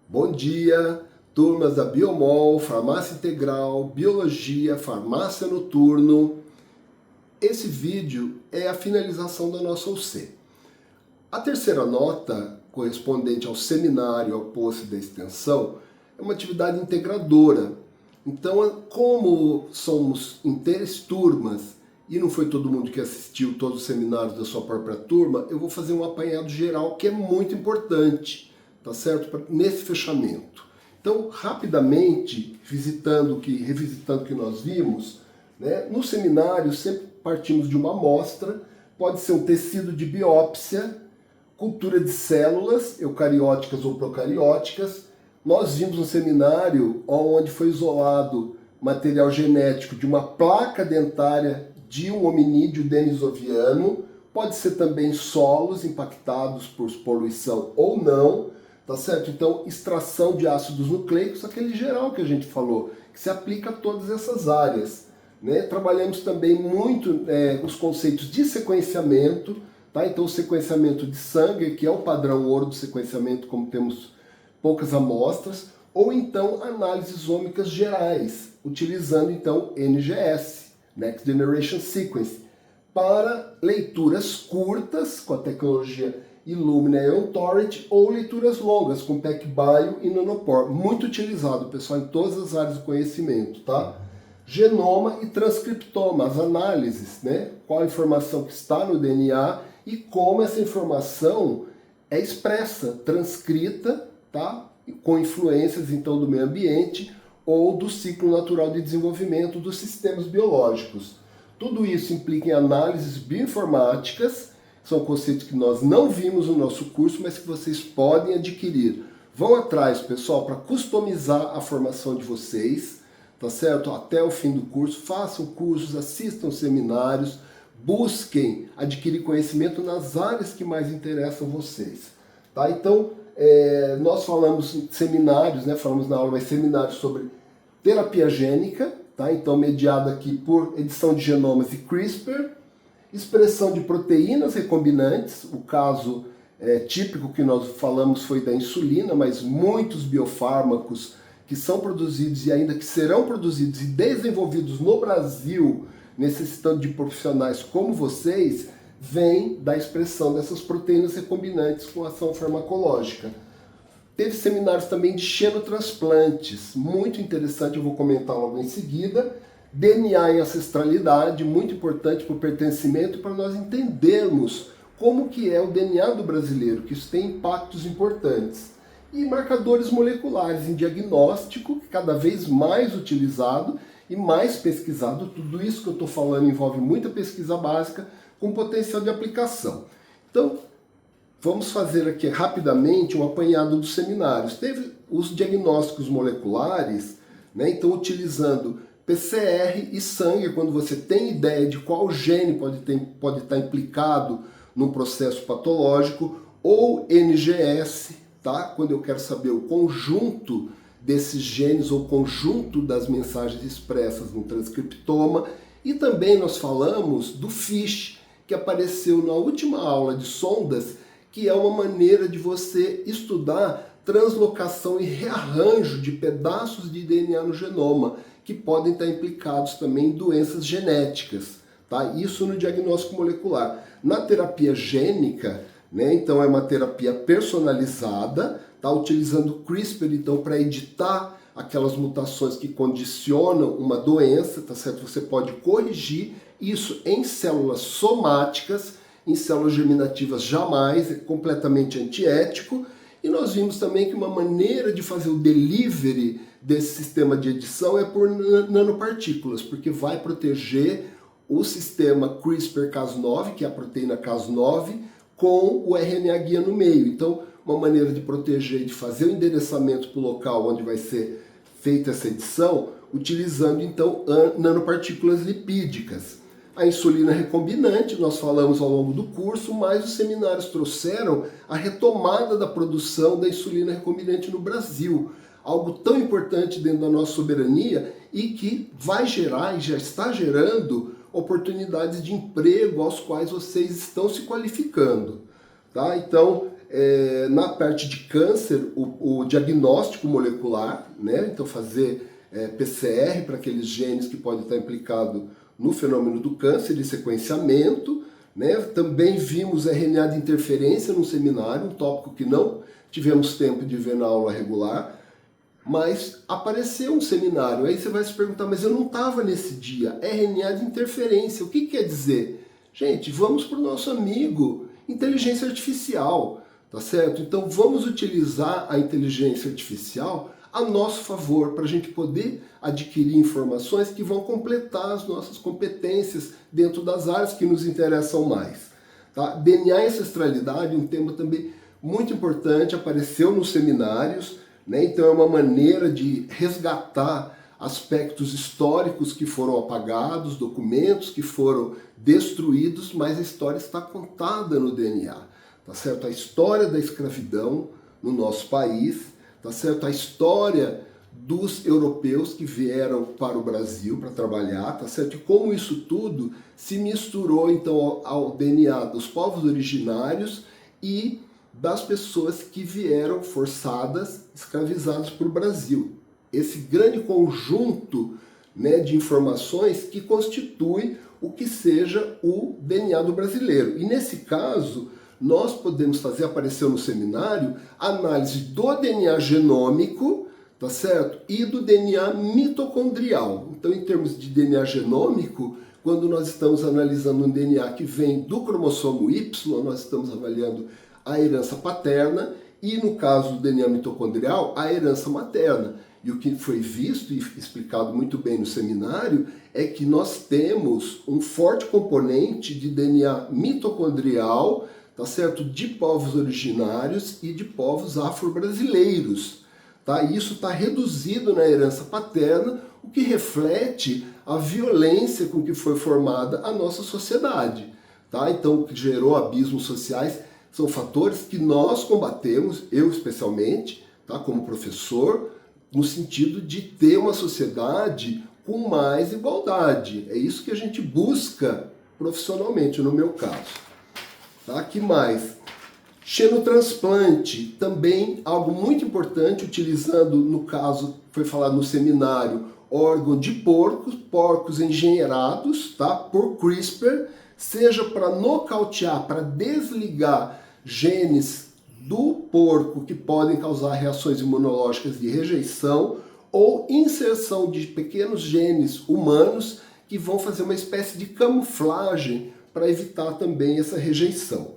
Bom dia, turmas da Biomol, Farmácia Integral, Biologia, Farmácia Noturno. Esse vídeo é a finalização da nossa UC. A terceira nota, correspondente ao seminário, ao post da extensão, é uma atividade integradora. Então, como somos em 3 turmas e não foi todo mundo que assistiu todos os seminários da sua própria turma, eu vou fazer um apanhado geral que é muito importante, tá certo? Nesse fechamento. Então, rapidamente, revisitando o que nós vimos, né? No seminário sempre partimos de uma amostra, pode ser um tecido de biópsia, cultura de células, eucarióticas ou procarióticas. Nós vimos um seminário onde foi isolado material genético de uma placa dentária de um hominídeo denisoviano, pode ser também solos impactados por poluição ou não, tá certo? Então, extração de ácidos nucleicos, aquele geral que a gente falou, que se aplica a todas essas áreas, né? Trabalhamos também muito os conceitos de sequenciamento, tá? Então, o sequenciamento de sangue, que é o padrão ouro do sequenciamento, como temos poucas amostras, ou então análises ômicas gerais, utilizando então NGS, Next Generation Sequence, para leituras curtas com a tecnologia Illumina e OnTorrent, ou leituras longas com PacBio e Nanopore, muito utilizado, pessoal, em todas as áreas do conhecimento, tá? Genoma e transcriptoma, as análises, né? Qual a informação que está no DNA e como essa informação é expressa, transcrita, tá? Com influências então do meio ambiente ou do ciclo natural de desenvolvimento dos sistemas biológicos. Tudo isso implica em análises bioinformáticas, são conceitos que nós não vimos no nosso curso, mas que vocês podem adquirir. Vão atrás, pessoal, para customizar a formação de vocês, tá certo? Até o fim do curso, façam cursos, assistam seminários, busquem adquirir conhecimento nas áreas que mais interessam vocês, tá? Então, nós falamos em seminários, né? Falamos na aula, mas seminários sobre terapia gênica, tá? Então mediada aqui por edição de genomas e CRISPR, expressão de proteínas recombinantes, o caso típico que nós falamos foi da insulina, mas muitos biofármacos que são produzidos e ainda que serão produzidos e desenvolvidos no Brasil, necessitando de profissionais como vocês, vem da expressão dessas proteínas recombinantes com ação farmacológica. Teve seminários também de xenotransplantes, muito interessante, eu vou comentar logo em seguida. DNA e ancestralidade, muito importante para o pertencimento e para nós entendermos como que é o DNA do brasileiro, que isso tem impactos importantes. E marcadores moleculares em diagnóstico, que cada vez mais utilizado e mais pesquisado. Tudo isso que eu estou falando envolve muita pesquisa básica com potencial de aplicação. Então, vamos fazer aqui rapidamente um apanhado dos seminários. Teve os diagnósticos moleculares, né? Então utilizando PCR e sangue, quando você tem ideia de qual gene pode estar implicado no processo patológico, ou NGS, tá? Quando eu quero saber o conjunto desses genes ou conjunto das mensagens expressas no transcriptoma. E também nós falamos do FISH, que apareceu na última aula de sondas, que é uma maneira de você estudar translocação e rearranjo de pedaços de DNA no genoma, que podem estar implicados também em doenças genéticas, tá? Isso no diagnóstico molecular. Na terapia gênica, né, então é uma terapia personalizada, tá? Utilizando CRISPR então para editar aquelas mutações que condicionam uma doença, tá certo? Você pode corrigir isso em células somáticas, em células germinativas jamais, é completamente antiético. E nós vimos também que uma maneira de fazer o delivery desse sistema de edição é por nanopartículas, porque vai proteger o sistema CRISPR-Cas9, que é a proteína Cas9, com o RNA guia no meio. Então, uma maneira de proteger, de fazer o endereçamento para o local onde vai ser feita essa edição, utilizando então nanopartículas lipídicas. A insulina recombinante, nós falamos ao longo do curso, mas os seminários trouxeram a retomada da produção da insulina recombinante no Brasil. Algo tão importante dentro da nossa soberania e que vai gerar e já está gerando oportunidades de emprego aos quais vocês estão se qualificando. Tá? Então, na parte de câncer, o diagnóstico molecular, né? Então fazer PCR para aqueles genes que podem estar implicados no fenômeno do câncer e sequenciamento, né? Também vimos RNA de interferência no seminário, um tópico que não tivemos tempo de ver na aula regular, mas apareceu um seminário. Aí você vai se perguntar, mas eu não estava nesse dia. RNA de interferência, o que quer dizer? Gente, vamos para o nosso amigo inteligência artificial, tá certo? Então vamos utilizar a inteligência artificial a nosso favor, para a gente poder adquirir informações que vão completar as nossas competências dentro das áreas que nos interessam mais. Tá? DNA e ancestralidade, um tema também muito importante, apareceu nos seminários, né? Então é uma maneira de resgatar aspectos históricos que foram apagados, documentos que foram destruídos, mas a história está contada no DNA, tá certo? A história da escravidão no nosso país, tá certo? A história dos europeus que vieram para o Brasil para trabalhar, tá certo? E como isso tudo se misturou então ao DNA dos povos originários e das pessoas que vieram forçadas, escravizadas para o Brasil. Esse grande conjunto, né, de informações que constitui o que seja o DNA do brasileiro. E nesse caso, nós podemos fazer, apareceu no seminário, análise do DNA genômico, tá certo? E do DNA mitocondrial. Então, em termos de DNA genômico, quando nós estamos analisando um DNA que vem do cromossomo Y, nós estamos avaliando a herança paterna e, no caso do DNA mitocondrial, a herança materna. E o que foi visto e explicado muito bem no seminário é que nós temos um forte componente de DNA mitocondrial, tá certo? De povos originários e de povos afro-brasileiros. Tá? E isso está reduzido na herança paterna, o que reflete a violência com que foi formada a nossa sociedade. Tá? Então, o que gerou abismos sociais são fatores que nós combatemos, eu especialmente, tá? Como professor, no sentido de ter uma sociedade com mais igualdade. É isso que a gente busca profissionalmente, no meu caso. Tá? Que mais? Xenotransplante, também algo muito importante, utilizando, no caso, foi falado no seminário, órgão de porcos engenheirados, tá? Por CRISPR, seja para nocautear, para desligar genes do porco que podem causar reações imunológicas de rejeição ou inserção de pequenos genes humanos que vão fazer uma espécie de camuflagem para evitar também essa rejeição.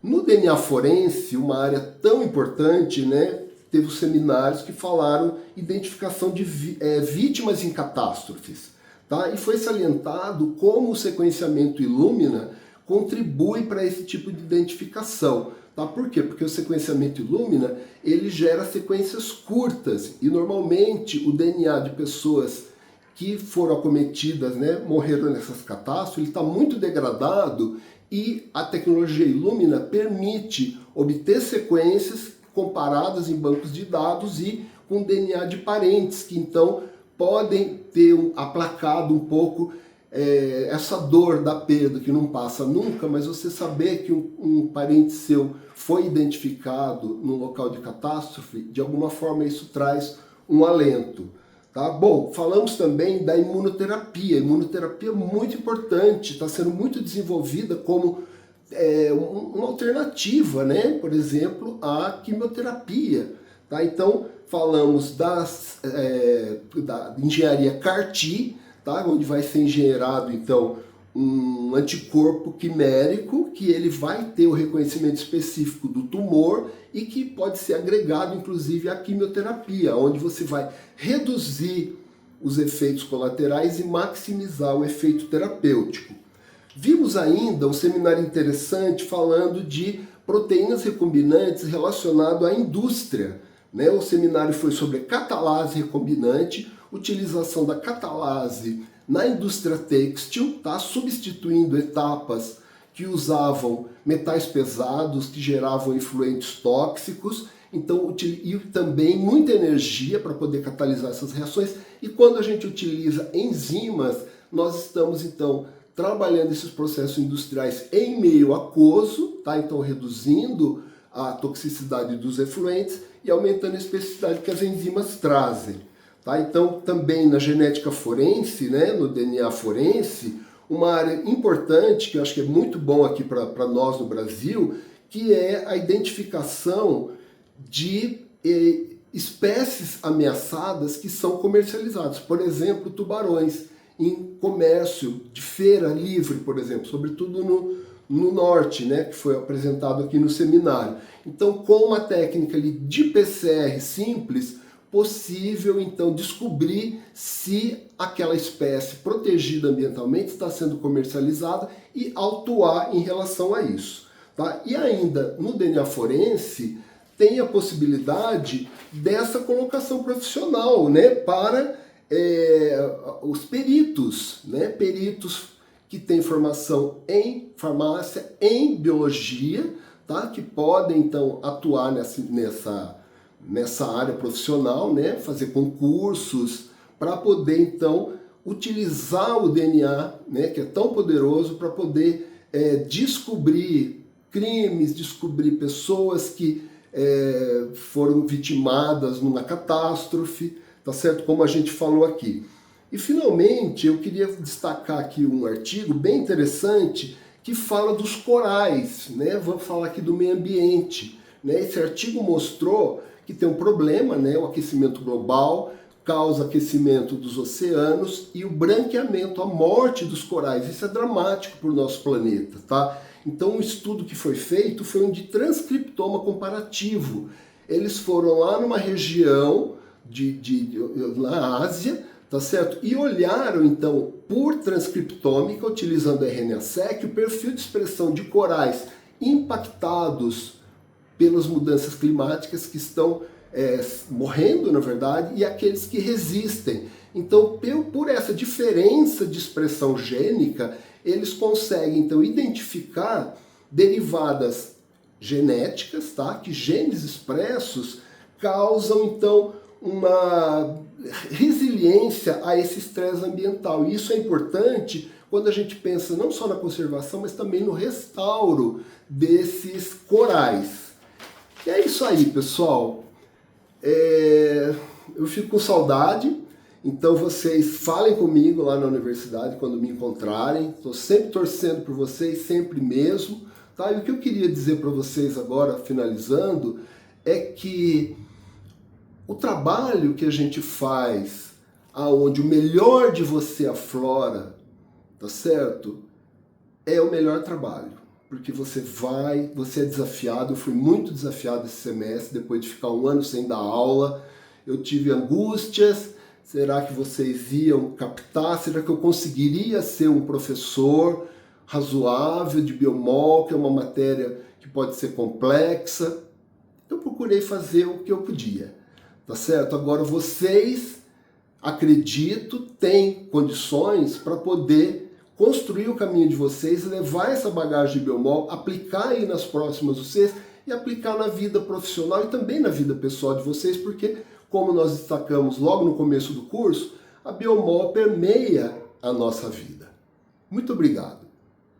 No DNA forense, uma área tão importante, né, teve os seminários que falaram identificação de vítimas em catástrofes. Tá? E foi salientado como o sequenciamento Illumina contribui para esse tipo de identificação. Tá? Por quê? Porque o sequenciamento Illumina ele gera sequências curtas e normalmente o DNA de pessoas que foram acometidas, né, morreram nessas catástrofes, ele está muito degradado e a tecnologia Illumina permite obter sequências comparadas em bancos de dados e com DNA de parentes, que então podem ter aplacado um pouco essa dor da perda que não passa nunca, mas você saber que um parente seu foi identificado no local de catástrofe, de alguma forma isso traz um alento. Tá? Bom, falamos também da imunoterapia. A imunoterapia é muito importante, está sendo muito desenvolvida como uma alternativa, né? Por exemplo, à quimioterapia. Tá? Então, falamos da engenharia CAR-T, tá? Onde vai ser engenheirado então um anticorpo quimérico que ele vai ter o reconhecimento específico do tumor e que pode ser agregado inclusive à quimioterapia, onde você vai reduzir os efeitos colaterais e maximizar o efeito terapêutico. Vimos ainda um seminário interessante falando de proteínas recombinantes relacionado à indústria. Né? O seminário foi sobre catalase recombinante, utilização da catalase na indústria têxtil, tá? Substituindo etapas que usavam metais pesados, que geravam efluentes tóxicos, então, e também muita energia para poder catalisar essas reações. E quando a gente utiliza enzimas, nós estamos então trabalhando esses processos industriais em meio aquoso, tá? Então reduzindo a toxicidade dos efluentes e aumentando a especificidade que as enzimas trazem. Tá? Então, também na genética forense, né, no DNA forense, uma área importante, que eu acho que é muito bom aqui para nós no Brasil, que é a identificação de espécies ameaçadas que são comercializadas. Por exemplo, tubarões em comércio de feira livre, por exemplo, sobretudo no norte, né, que foi apresentado aqui no seminário. Então, com uma técnica ali de PCR simples, possível então descobrir se aquela espécie protegida ambientalmente está sendo comercializada e autuar em relação a isso. Tá? E ainda no DNA forense tem a possibilidade dessa colocação profissional, né, para os peritos, né, peritos que têm formação em farmácia, em biologia, tá, que podem então atuar nessa área profissional, né, fazer concursos para poder então utilizar o DNA, né, que é tão poderoso, para poder descobrir crimes, descobrir pessoas que foram vitimadas numa catástrofe, tá certo? Como a gente falou aqui. E finalmente eu queria destacar aqui um artigo bem interessante que fala dos corais, né? Vamos falar aqui do meio ambiente, né? Esse artigo mostrou que tem um problema, né? O aquecimento global causa aquecimento dos oceanos e o branqueamento, a morte dos corais. Isso é dramático para o nosso planeta, tá? Então, um estudo que foi feito foi um de transcriptoma comparativo. Eles foram lá numa região na Ásia, tá certo? E olharam, então, por transcriptômica, utilizando a RNA-seq, o perfil de expressão de corais impactados pelas mudanças climáticas que estão morrendo, na verdade, e aqueles que resistem. Então, por essa diferença de expressão gênica, eles conseguem, então, identificar derivadas genéticas, tá? Que genes expressos causam, então, uma resiliência a esse estresse ambiental. E isso é importante quando a gente pensa não só na conservação, mas também no restauro desses corais. E é isso aí, pessoal. Eu fico com saudade. Então vocês falem comigo lá na universidade quando me encontrarem. Estou sempre torcendo por vocês, sempre mesmo. Tá? E o que eu queria dizer para vocês agora, finalizando, é que o trabalho que a gente faz, aonde o melhor de você aflora, tá certo? É o melhor trabalho. Porque você é desafiado. Eu fui muito desafiado esse semestre, depois de ficar um ano sem dar aula. Eu tive angústias. Será que vocês iam captar? Será que eu conseguiria ser um professor razoável de biomol, que é uma matéria que pode ser complexa? Eu procurei fazer o que eu podia, tá certo? Agora vocês, acredito, têm condições para poder construir o caminho de vocês, levar essa bagagem de biomol, aplicar aí nas próximas UCs e aplicar na vida profissional e também na vida pessoal de vocês, porque como nós destacamos logo no começo do curso, a biomol permeia a nossa vida. Muito obrigado.